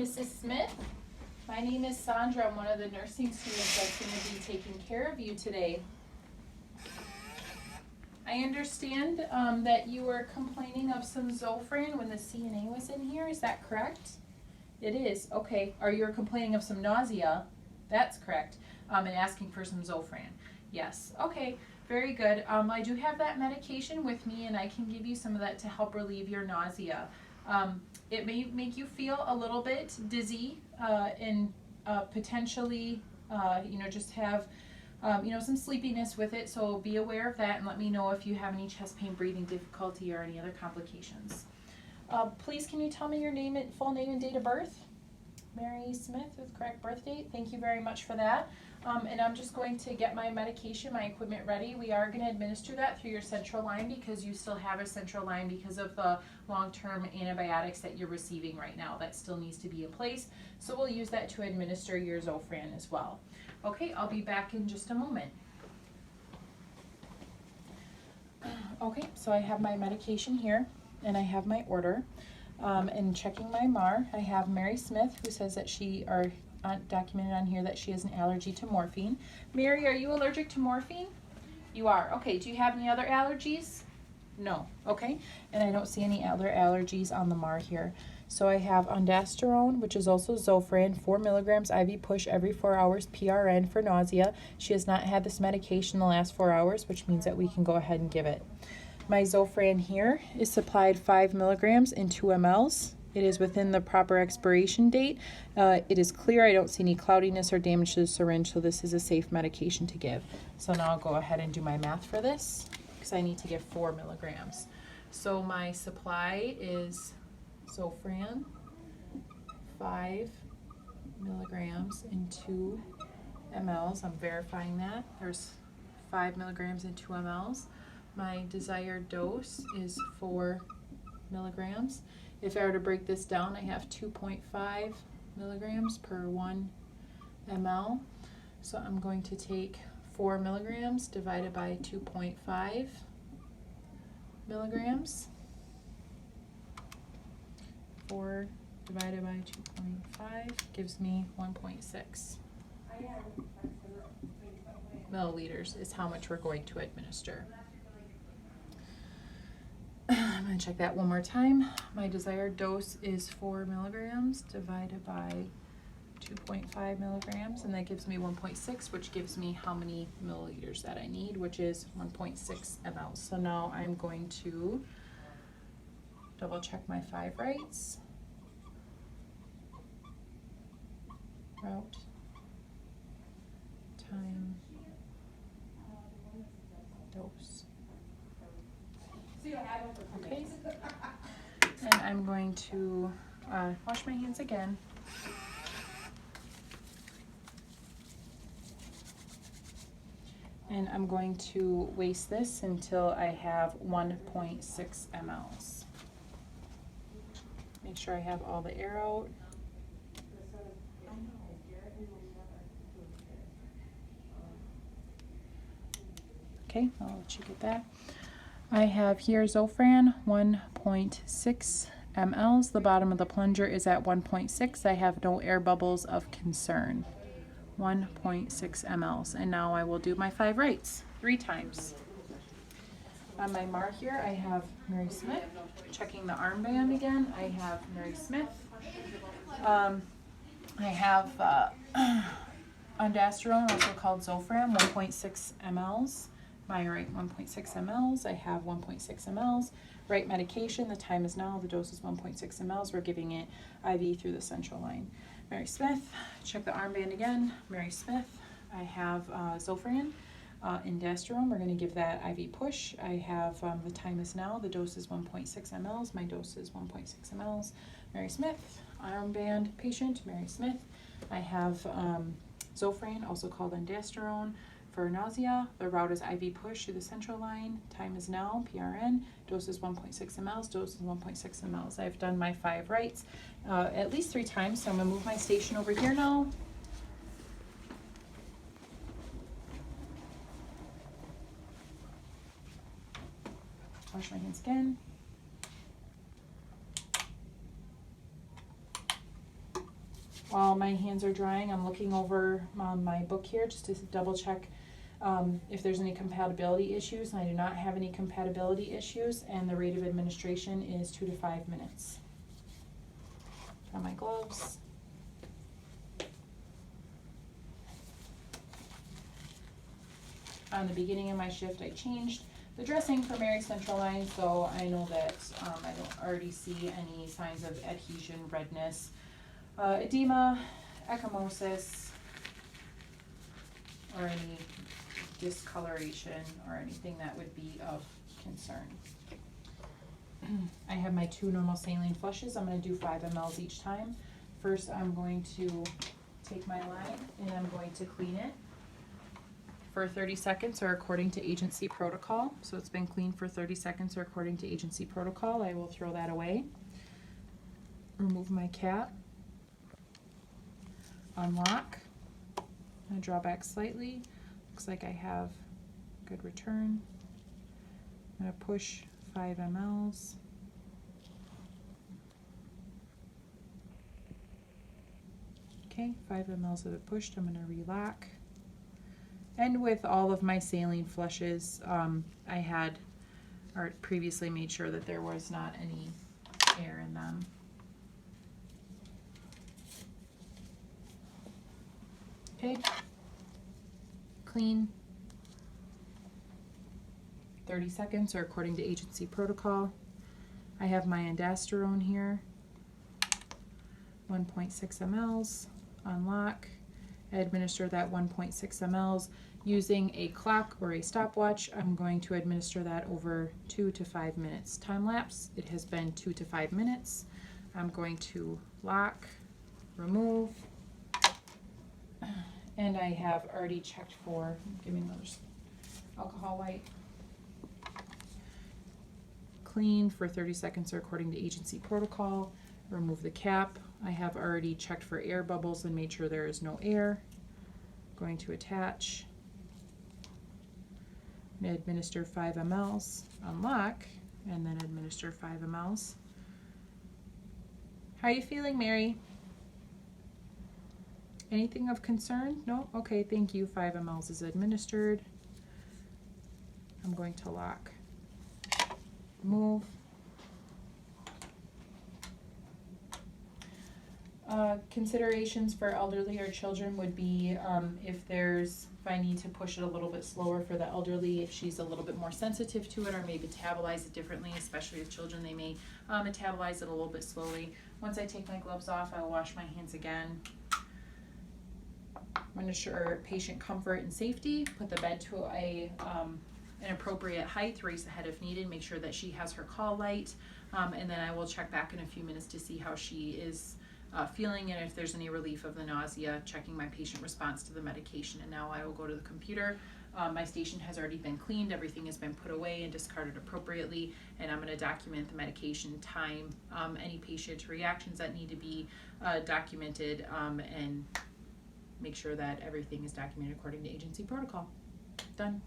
Mrs. Smith. My name is Sandra. I'm one of the nursing students that's going to be taking care of you today. I understand that you were complaining of some Zofran when the CNA was in here. Is that correct? It is. Okay. Or you're complaining of some nausea. That's correct. And asking for some Zofran. Yes. Okay. Very good. I do have that medication with me, and I can give you some of that to help relieve your nausea. It may make you feel a little bit dizzy and potentially, just have, some sleepiness with it. So be aware of that and let me know if you have any chest pain, breathing difficulty, or any other complications. Please, can you tell me your name and full name and date of birth? Mary Smith with correct birth date. Thank you very much for that. And I'm just going to get my medication, my equipment ready. We are going to administer that through your central line because you still have a central line because of the long-term antibiotics that you're receiving right now. That still needs to be in place. So we'll use that to administer your Zofran as well. Okay, I'll be back in just a moment. Okay, so I have my medication here and I have my order. And checking my MAR, I have Mary Smith, who says that documented on here that she has an allergy to morphine. Mary, are you allergic to morphine? You are. Okay, do you have any other allergies? No. Okay, and I don't see any other allergies on the MAR here. So I have ondansetron, which is also Zofran, 4 milligrams IV push every 4 hours PRN for nausea. She has not had this medication in the last 4 hours, which means that we can go ahead and give it. My Zofran here is supplied 5 milligrams in 2 mLs. It is within the proper expiration date. It is clear. I don't see any cloudiness or damage to the syringe, so this is a safe medication to give. So now I'll go ahead and do my math for this because I need to give 4 milligrams. So my supply is Zofran, 5 milligrams in 2 mLs. I'm verifying that. There's 5 milligrams in 2 mLs. My desired dose is 4 milligrams. If I were to break this down, I have 2.5 milligrams per 1 ml. So I'm going to take 4 milligrams divided by 2.5 milligrams. 4 divided by 2.5 gives me 1.6 milliliters is how much we're going to administer. I'm going to check that one more time. My desired dose is 4 milligrams divided by 2.5 milligrams, and that gives me 1.6, which gives me how many milliliters that I need, which is 1.6 ml. So now I'm going to double check my 5 rights. Route, time, dose. Okay, and I'm going to wash my hands again. And I'm going to waste this until I have 1.6 mLs. Make sure I have all the air out. Okay, I'll let you get that. I have here Zofran, 1.6 mLs. The bottom of the plunger is at 1.6. I have no air bubbles of concern. 1.6 mLs. And now I will do my 5 rates 3 times. On my MAR here, I have Mary Smith. Checking the armband again, I have Mary Smith. I have ondansetron, also called Zofran, 1.6 mLs. My right 1.6 mLs, I have 1.6 mLs. Right medication, the time is now, the dose is 1.6 mLs. We're giving it IV through the central line. Mary Smith, check the armband again. Mary Smith, I have Zofran, ondansetron. We're going to give that IV push. I have the time is now, the dose is 1.6 mLs. My dose is 1.6 mLs. Mary Smith, armband patient, Mary Smith. I have Zofran, also called ondansetron. For nausea, the route is IV push through the central line. Time is now, PRN. Dose is 1.6 mLs. Dose is 1.6 mLs. I've done my 5 rights at least 3 times, so I'm going to move my station over here now. Wash my hands again. while my hands are drying, I'm looking over my book here just to double check if there's any compatibility issues, and I do not have any compatibility issues, and the rate of administration is 2 to 5 minutes. Got my gloves. On the beginning of my shift, I changed the dressing for Mary Central Line, so I know that I don't already see any signs of adhesion, redness, edema, ecchymosis, or any discoloration or anything that would be of concern. I have my 2 normal saline flushes. I'm going to do 5 mLs each time. First, I'm going to take my line and I'm going to clean it for 30 seconds or according to agency protocol. So it's been cleaned for 30 seconds or according to agency protocol. I will throw that away. Remove my cap. Unlock. I draw back slightly. Looks like I have good return. I'm going to push 5 mLs. Okay, 5 mLs of it pushed. I'm going to relock. And with all of my saline flushes, I had previously made sure that there was not any air in them. Okay, clean, 30 seconds or according to agency protocol. I have my Ondansetron here, 1.6 mLs, unlock. I administer that 1.6 mLs using a clock or a stopwatch. I'm going to administer that over 2 to 5 minutes. Time lapse, it has been 2 to 5 minutes. I'm going to lock, remove, and I have already checked for, give me another alcohol wipe. Clean for 30 seconds or according to agency protocol. Remove the cap. I have already checked for air bubbles and made sure there is no air. Going to attach. I'm going to administer 5 mLs, unlock, and then administer 5 mLs. How are you feeling, Mary? Anything of concern? No? Okay, thank you. 5 mLs is administered. I'm going to lock. Move. Considerations for elderly or children would be if I need to push it a little bit slower for the elderly, if she's a little bit more sensitive to it or may metabolize it differently, especially with children, they may metabolize it a little bit slowly. Once I take my gloves off, I will wash my hands again. I'm going to ensure patient comfort and safety, put the bed to an appropriate height, raise the head if needed, make sure that she has her call light, and then I will check back in a few minutes to see how she is feeling and if there's any relief of the nausea, checking my patient response to the medication. And now I will go to the computer. My station has already been cleaned, everything has been put away and discarded appropriately, and I'm going to document the medication time, any patient reactions that need to be documented, and make sure that everything is documented according to agency protocol. Done.